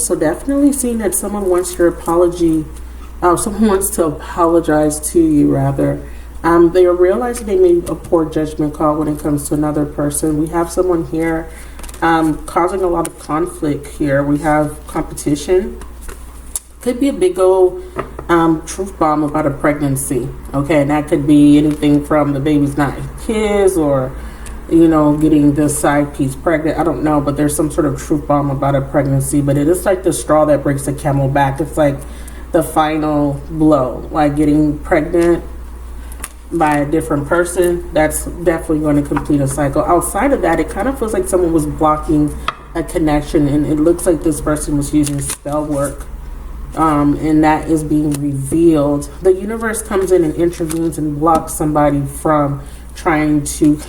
So definitely seeing that someone wants your apology. Someone wants to apologize to you, rather. They are realizing they made a poor judgment call when it comes to another person. We have someone here causing a lot of conflict here. We have competition. Could be a big old truth bomb about a pregnancy. Okay, and that could be anything from the baby's not his, or getting this side piece pregnant. I don't know, but there's some sort of truth bomb about a pregnancy. But it is like the straw that breaks the camel back. It's like the final blow, like getting pregnant by a different person. That's definitely going to complete a cycle. Outside of that, it kind of feels like someone was blocking a connection, and it looks like this person was using spell work, and that is being revealed. The universe comes in and intervenes and blocks somebody from trying to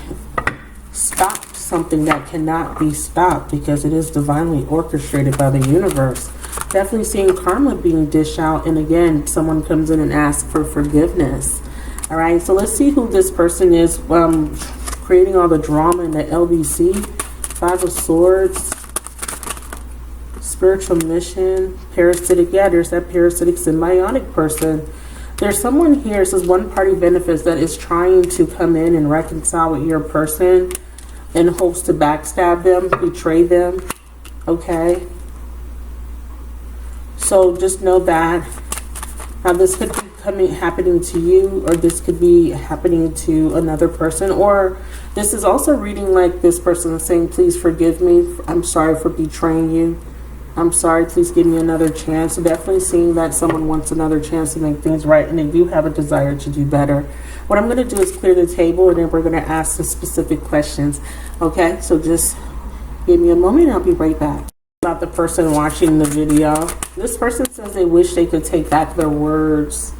stop something that cannot be stopped, because it is divinely orchestrated by the universe. Definitely seeing karma being dished out, and again, someone comes in and asks for forgiveness. All right, so let's see who this person is creating all the drama in the LBC. 5 of Swords, spiritual mission, parasitic. Yeah, there's that parasitic symbiotic person. There's someone here, it says one party benefits, that is trying to come in and reconcile with your person in hopes to backstab them, betray them. Okay, so just know that. Now this could be happening to you, or this could be happening to another person, or this is also reading like this person is saying, please forgive me, I'm sorry for betraying you, I'm sorry, please give me another chance. So definitely seeing that someone wants another chance to make things right, and they do have a desire to do better. What I'm going to do is clear the table, and then we're going to ask some specific questions. Okay, so just give me a moment and I'll be right back. About the person watching the video, this person says they wish they could take back their words.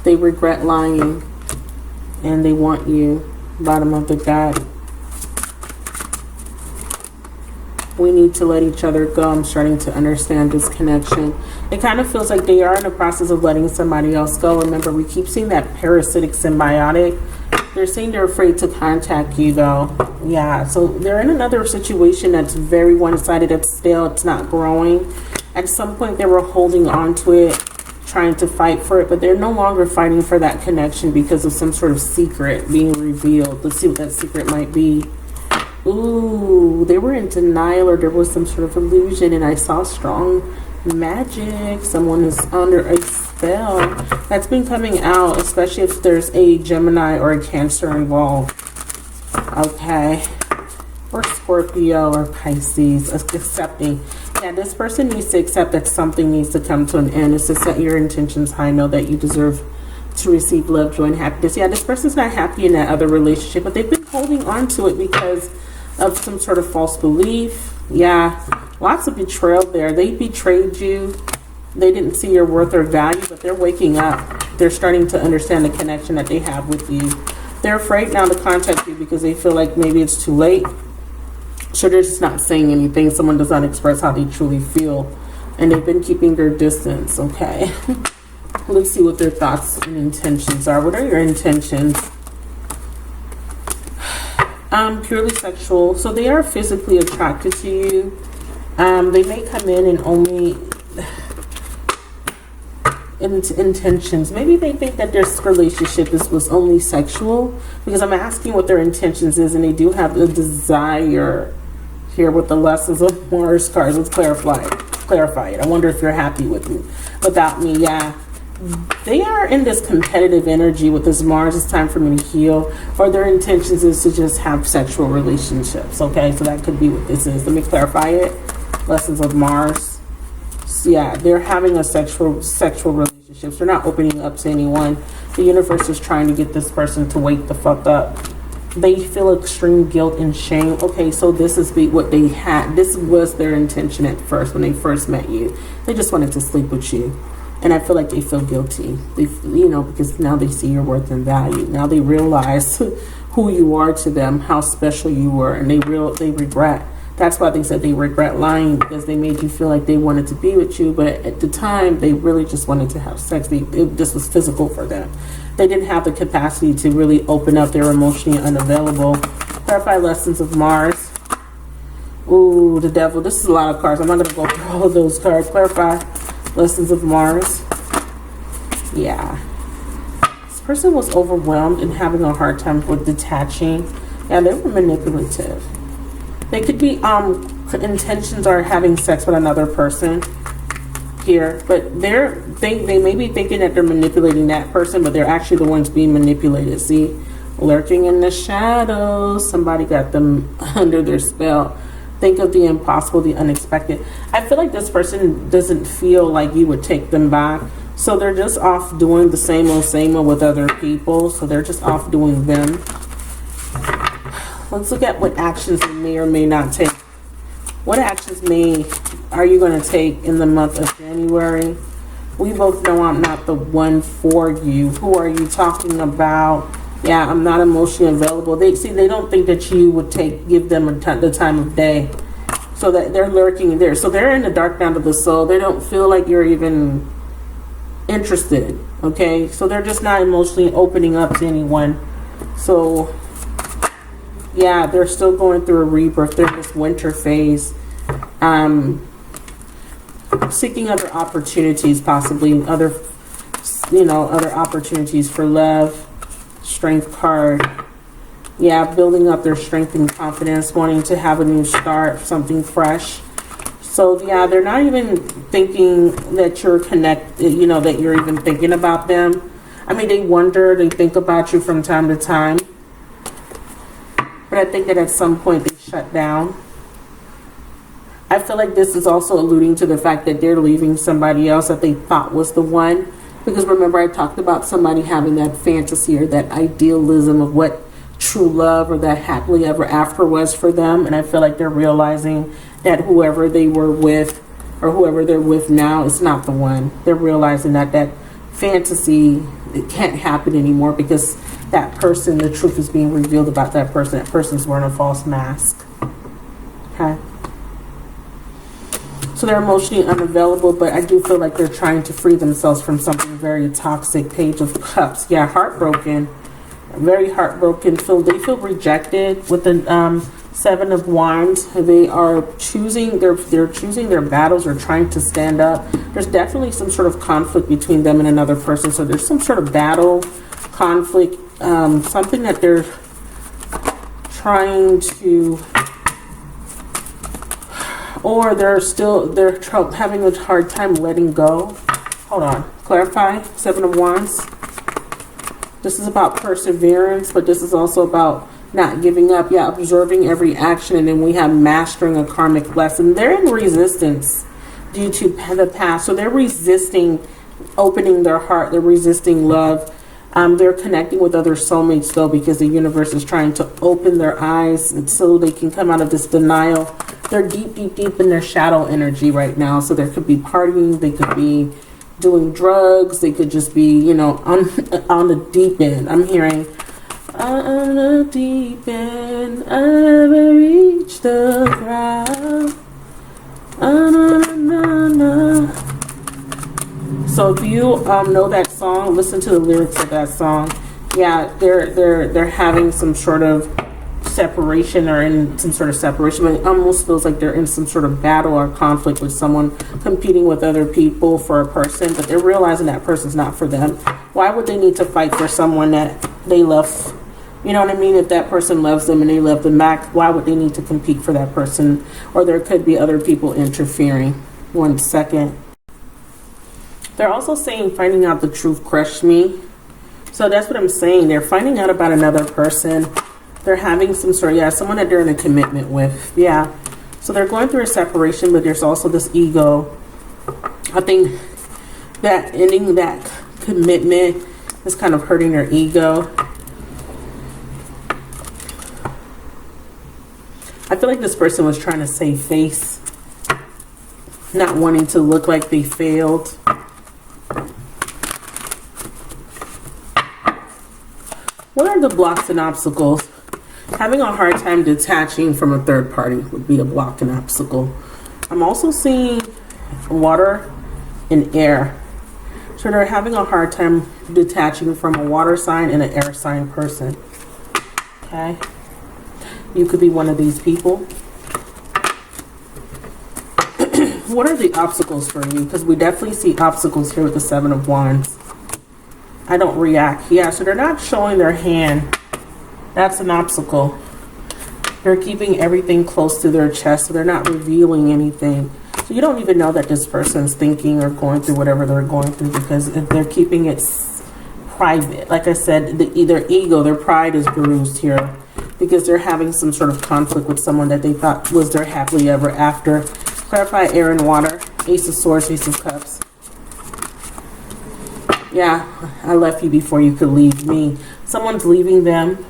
They regret lying, and they want you. Bottom of the deck. We need to let each other go. I'm starting to understand this connection. It kind of feels like they are in the process of letting somebody else go. Remember, we keep seeing that parasitic symbiotic. They're saying they're afraid to contact you, though. Yeah, so they're in another situation that's very one-sided, it's stale, it's not growing. At some point, they were holding on to it, trying to fight for it, but they're no longer fighting for that connection because of some sort of secret being revealed. Let's see what that secret might be. Ooh, they were in denial, or there was some sort of illusion, and I saw strong magic. Someone is under a spell. That's been coming out, especially if there's a Gemini or a Cancer involved. Okay. Or Scorpio or Pisces. Accepting. Yeah, this person needs to accept that something needs to come to an end. It's to set your intentions high. Know that you deserve to receive love, joy, and happiness. Yeah, this person's not happy in that other relationship, but they've been holding on to it because of some sort of false belief. Yeah, lots of betrayal there. They betrayed you. They didn't see your worth or value, but they're waking up. They're starting to understand the connection that they have with you. They're afraid now to contact you because they feel like maybe it's too late. So they're just not saying anything. Someone does not express how they truly feel, and they've been keeping their distance. Okay. Let's see what their thoughts and intentions are. What are your intentions? Purely sexual. So they are physically attracted to you. They may come in and only intentions. Maybe they think that this relationship was only sexual, because I'm asking what their intentions is, and they do have the desire here with the lessons of Mars cards. Let's clarify it. I wonder if you're happy with me without me. Yeah. They are in this competitive energy with this Mars. It's time for me to heal. Or their intentions is to just have sexual relationships. Okay, so that could be what this is. Let me clarify it. Lessons of Mars. So yeah, they're having a sexual relationships. They're not opening up to anyone. The universe is trying to get this person to wake the fuck up. They feel extreme guilt and shame. Okay, so this is what they had. This was their intention at first when they first met you. They just wanted to sleep with you. And I feel like they feel guilty, because now they see your worth and value. Now they realize who you are to them, how special you were, and they regret. That's why they said they regret lying, because they made you feel like they wanted to be with you, but at the time they really just wanted to have sex. This was physical for them. They didn't have the capacity to really open up. They were emotionally unavailable. Clarify lessons of Mars. Ooh, the devil. This is a lot of cards. I'm not going to go through all of those cards. Clarify. Lessons of Mars. Yeah. This person was overwhelmed and having a hard time with detaching. Yeah, they were manipulative. They could be, intentions are having sex with another person here, but they may be thinking that they're manipulating that person, but they're actually the ones being manipulated. See, lurking in the shadows. Somebody got them under their spell. Think of the impossible, the unexpected. I feel like this person doesn't feel like you would take them back. So they're just off doing the same old with other people. So they're just off doing them. Let's look at what actions they may or may not take. What actions are you going to take in the month of January? We both know I'm not the one for you. Who are you talking about? Yeah, I'm not emotionally available. They don't think that you would give them the time of day. So that they're lurking there. So they're in the dark night of the soul. They don't feel like you're even interested. Okay? So they're just not emotionally opening up to anyone. So yeah, they're still going through a rebirth. They're in this winter phase. Seeking other opportunities, possibly other opportunities for love. Strength card. Yeah, building up their strength and confidence, wanting to have a new start, something fresh. So yeah, they're not even thinking that you're connected, that you're even thinking about them. I mean, they wonder, they think about you from time to time. But I think that at some point they shut down. I feel like this is also alluding to the fact that they're leaving somebody else that they thought was the one. Because remember, I talked about somebody having that fantasy or that idealism of what true love or that happily ever after was for them. And I feel like they're realizing that whoever they were with or whoever they're with now is not the one. They're realizing that fantasy, it can't happen anymore because that person, the truth is being revealed about that person. That person's wearing a false mask. Okay. So they're emotionally unavailable, but I do feel like they're trying to free themselves from something very toxic. Page of Cups. Yeah, heartbroken. Very heartbroken. They feel rejected with the Seven of Wands. They are choosing they're choosing their battles or trying to stand up. There's definitely some sort of conflict between them and another person. So there's some sort of battle, conflict, something that they're trying to, or they're having a hard time letting go. Hold on. Clarify. Seven of Wands. This is about perseverance, but this is also about not giving up. Yeah, observing every action. And then we have mastering a karmic lesson. They're in resistance due to the past. So they're resisting opening their heart. They're resisting love. They're connecting with other soulmates, though, because the universe is trying to open their eyes so they can come out of this denial. They're deep, deep, deep in their shadow energy right now. So there could be partying. They could be doing drugs. They could just be, on the deep end. I'm hearing, on the deep end, I never reached the ground. So if you know that song, listen to the lyrics of that song. Yeah, they're having some sort of separation or in some sort of separation, but it almost feels like they're in some sort of battle or conflict with someone, competing with other people for a person, but they're realizing that person's not for them. Why would they need to fight for someone that they love? You know what I mean? If that person loves them and they love them back, why would they need to compete for that person? Or there could be other people interfering. 1 second. They're also saying finding out the truth crushed me. So that's what I'm saying. They're finding out about another person. They're having some sort of, someone that they're in a commitment with. Yeah. So they're going through a separation, but there's also this ego. I think that ending that commitment is kind of hurting their ego. I feel like this person was trying to save face, not wanting to look like they failed. What are the blocks and obstacles? Having a hard time detaching from a third party would be a block and obstacle. I'm also seeing water and air. So they're having a hard time detaching from a water sign and an air sign person. Okay. You could be one of these people. What are the obstacles for you? Because we definitely see obstacles here with the Seven of Wands. I don't react. Yeah, so they're not showing their hand. That's an obstacle. They're keeping everything close to their chest, so they're not revealing anything. So you don't even know that this person's thinking or going through whatever they're going through, because they're keeping it private. Like I said, their ego, their pride is bruised here, because they're having some sort of conflict with someone that they thought was their happily ever after. Clarify air and water. Ace of Swords, Ace of Cups. Yeah, I left you before you could leave me. Someone's leaving them.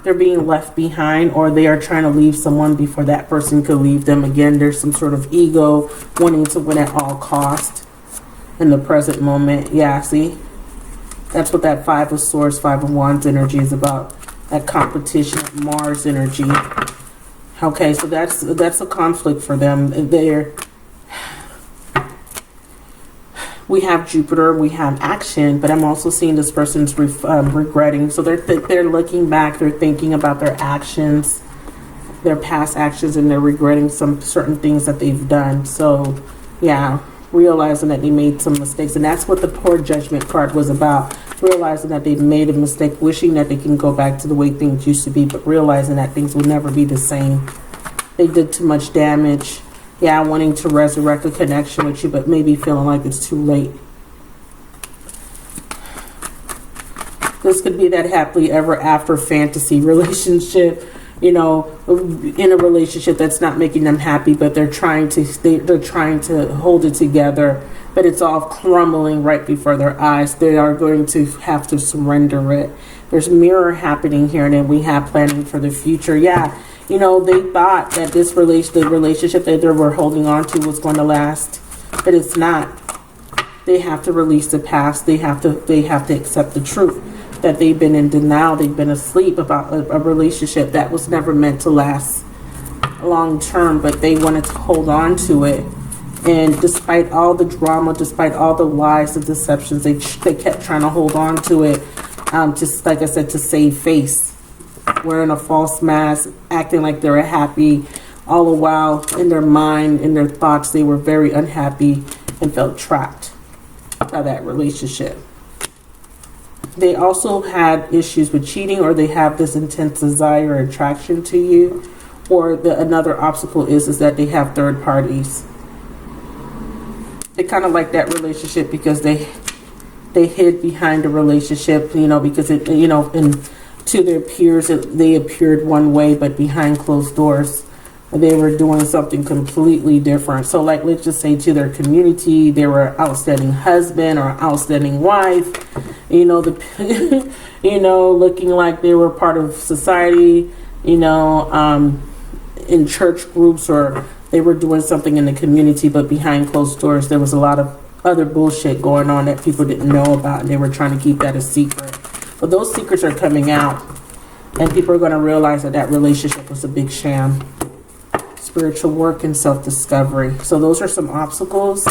They're being left behind, or they are trying to leave someone before that person could leave them. Again, there's some sort of ego wanting to win at all cost in the present moment. Yeah, see? That's what that Five of Swords, Five of Wands energy is about. That competition, Mars energy. Okay, so that's a conflict for them. We have Jupiter, we have action, but I'm also seeing this person's regretting. So they're looking back, they're thinking about their actions, their past actions, and they're regretting some certain things that they've done. So yeah, realizing that they made some mistakes, and that's what the poor judgment card was about. Realizing that they've made a mistake, wishing that they can go back to the way things used to be, but realizing that things will never be the same. They did too much damage. Yeah, wanting to resurrect a connection with you, but maybe feeling like it's too late. This could be that happily ever after fantasy relationship, you know, in a relationship that's not making them happy, but they're trying to hold it together, but it's all crumbling right before their eyes. They are going to have to surrender it. There's mirror happening here, and then we have planning for the future. Yeah. You know, they thought that the relationship that they were holding on to was going to last, but it's not. They have to release the past. They have to accept the truth that they've been in denial. They've been asleep about a relationship that was never meant to last long term, but they wanted to hold on to it. And despite all the drama, despite all the lies, the deceptions, they kept trying to hold on to it. Just like I said, to save face. Wearing a false mask, acting like they're happy, all the while in their mind, in their thoughts, they were very unhappy and felt trapped by that relationship. They also had issues with cheating, or they have this intense desire or attraction to you, or another obstacle is that they have third parties. They kind of like that relationship because they hid behind the relationship, you know, because it, you know, to their peers, they appeared one way, but behind closed doors, they were doing something completely different. So, like, let's just say to their community, they were outstanding husband or outstanding wife, you know, you know, looking like they were part of society, you know, in church groups, or they were doing something in the community, but behind closed doors, there was a lot of other bullshit going on that people didn't know about, and they were trying to keep that a secret. But those secrets are coming out, and people are going to realize that that relationship was a big sham. Spiritual work and self-discovery. So those are some obstacles.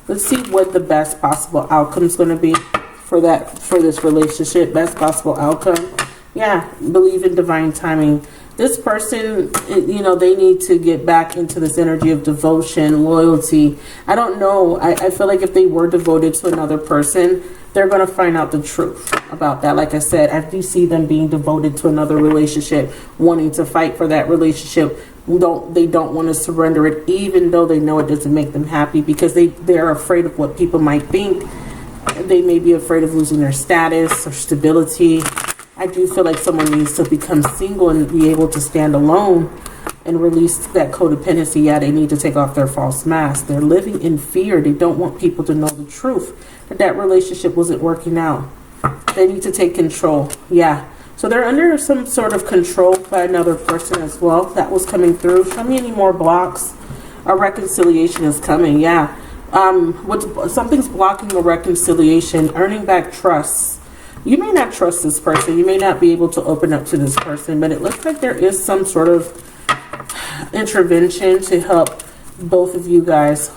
Let's see what the best possible outcome is going to be for this relationship. Best possible outcome. Yeah, believe in divine timing. This person, you know, they need to get back into this energy of devotion, loyalty. I don't know. I feel like if they were devoted to another person, they're going to find out the truth about that. Like I said, I do see them being devoted to another relationship, wanting to fight for that relationship. They don't want to surrender it, even though they know it doesn't make them happy, because they're afraid of what people might think. They may be afraid of losing their status or stability. I do feel like someone needs to become single and be able to stand alone and release that codependency. Yeah, they need to take off their false mask. They're living in fear. They don't want people to know the truth, that relationship wasn't working out. They need to take control. Yeah. So they're under some sort of control by another person as well. That was coming through. Show me any more blocks. A reconciliation is coming. Yeah. Something's blocking a reconciliation. Earning back trust. You may not trust this person. You may not be able to open up to this person, but it looks like there is some sort of intervention to help both of you guys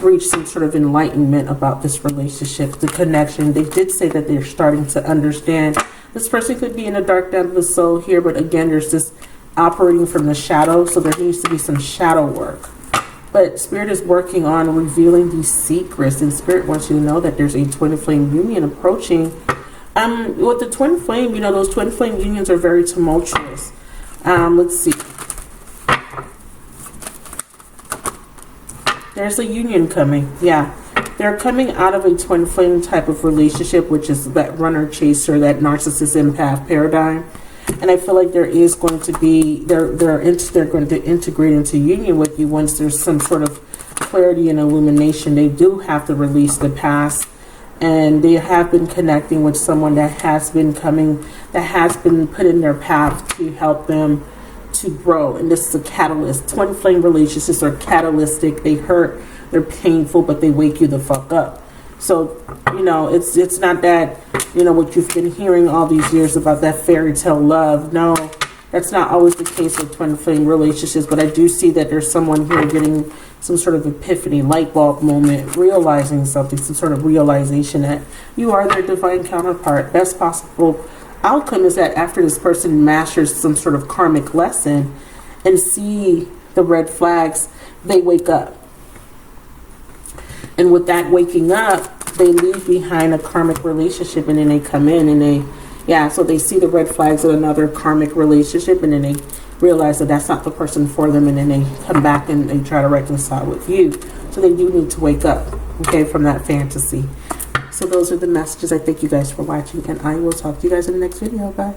reach some sort of enlightenment about this relationship, the connection. They did say that they're starting to understand. This person could be in a dark night of the soul here, but again, there's this operating from the shadow, so there needs to be some shadow work. But Spirit is working on revealing these secrets, and Spirit wants you to know that there's a twin flame union approaching. With the twin flame, you know, those twin flame unions are very tumultuous. Let's see. There's a union coming. Yeah. They're coming out of a twin flame type of relationship, which is that runner chaser, that narcissist empath paradigm. And I feel like there is going to be, they're going to integrate into union with you once there's some sort of clarity and illumination. They do have to release the past, and they have been connecting with someone that has been coming, that has been put in their path to help them to grow. And this is a catalyst. Twin flame relationships are catalytic. They hurt, they're painful, but they wake you the fuck up. So, you know, it's not that, you know, what you've been hearing all these years about that fairy tale love. No, that's not always the case with twin flame relationships. But I do see that there's someone here getting some sort of epiphany, light bulb moment, realizing something, some sort of realization that you are their divine counterpart. Best possible outcome is that after this person masters some sort of karmic lesson and see the red flags, they wake up. And with that waking up, they leave behind a karmic relationship, and then they come in and so they see the red flags of another karmic relationship, and then they realize that that's not the person for them, and then they come back and they try to reconcile with you. So they do need to wake up, okay, from that fantasy. So those are the messages. I thank you guys for watching, and I will talk to you guys in the next video. Bye.